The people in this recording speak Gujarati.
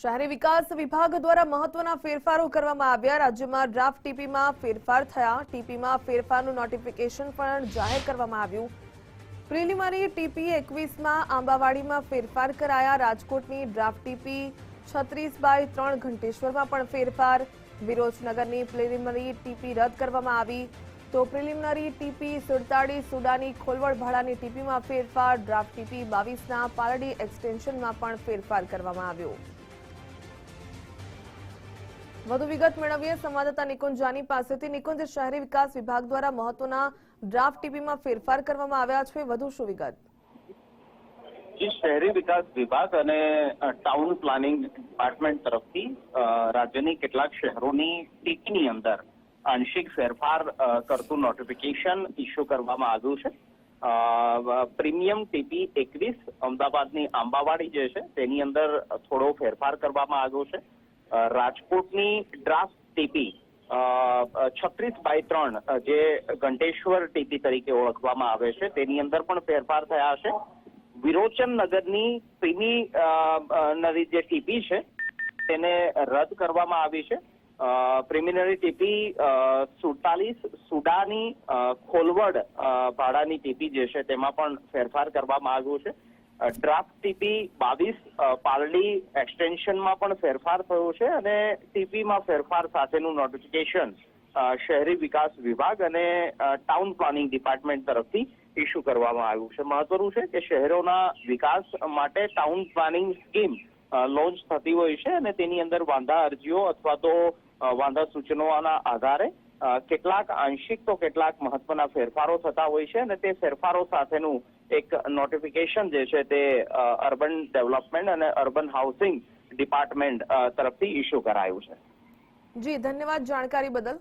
શહેરી વિકાસ વિભાગ દ્વારા મહત્વના ફેરફારો કરવામાં આવ્યા। રાજ્યમાં ડ્રાફ્ટ ટીપીમાં ફેરફાર થયા। ટીપીમાં ફેરફારનું નોટિફિકેશન પણ જાહેર કરવામાં આવ્યું। પ્રિલિમિનરી ટીપી 21માં આંબાવાડીમાં ફેરફાર કરાયા। રાજકોટની ડ્રાફ્ટ ટીપી 36/3 ઘંટેશ્વરમાં પણ ફેરફાર। વિરોચનગરની પ્રિલિમિનરી ટીપી રદ કરવામાં આવી તો પ્રિલિમિનરી ટીપી 47 સુડાની ખોલવડ ભાડાની ટીપીમાં ફેરફાર। ડ્રાફ્ટ ટીપી 22ના પાલડી એક્સટેન્શનમાં પણ ફેરફાર કરવામાં આવ્યો। વધુ વિગત મેળવીએ સંવાદદાતા નિકુંજ જાની પાસેથી। નિકુંજ, શહેરી વિકાસ વિભાગ દ્વારા મહત્વના ડ્રાફ્ટ ટીપીમાં ફેરફાર કરવામાં આવ્યા છે, વધુ શું વિગત? શહેરી વિકાસ વિભાગ અને ટાઉન પ્લાનિંગ ડિપાર્ટમેન્ટ તરફથી રાજ્યની કેટલાક શહેરોની ટીપીની અંદર આંશિક ફેરફાર કરતું નોટિફિકેશન ઇસ્યુ કરવામાં આવ્યું છે। પ્રીમિયમ ટીપી 21 અમદાવાદની આંબાવાડી જે છે તેની અંદર થોડો ફેરફાર કરવામાં આવ્યો છે। રાજકોટની ડ્રાફ્ટ ટીપી 36/3 જે ઘંટેશ્વર ટીપી તરીકે ઓળખવામાં આવે છે તેની અંદર પણ ફેરફાર થયા છે। વિરોચન નગરની પ્રિલિમિનરી જે ટીપી છે તેને રદ કરવામાં આવી છે। પ્રિલિમિનરી ટીપી 47 સુડાની ખોલવડ ભાડાની ટીપી જે છે તેમાં પણ ફેરફાર કરવામાં આવ્યો છે। ડ્રાફ્ટ ટીપી 22 પાલડી એક્સટેન્શનમાં પણ ફેરફાર થયો છે અને ટીપીમાં ફેરફાર સાથેનું નોટિફિકેશન શહેરી વિકાસ વિભાગ અને ટાઉન પ્લાનિંગ ડિપાર્ટમેન્ટ તરફથી ઇસ્યુ કરવામાં આવ્યું છે। મહત્વનું છે કે શહેરોના વિકાસ માટે ટાઉન પ્લાનિંગ સ્કીમ લોન્ચ થતી હોય છે અને તેની અંદર વાંધા અરજીઓ અથવા તો વાંધા સૂચનોના આધારે કેટલાક આંશિક તો કેટલાક મહત્વના ફેરફારો થતા હોય છે અને તે ફેરફારો સાથેનું એક નોટિફિકેશન જે છે તે અર્બન ડેવલપમેન્ટ અને અર્બન હાઉસિંગ ડિપાર્ટમેન્ટ તરફથી ઇસ્યુ કરાયું છે। જી, ધન્યવાદ જાણકારી બદલ।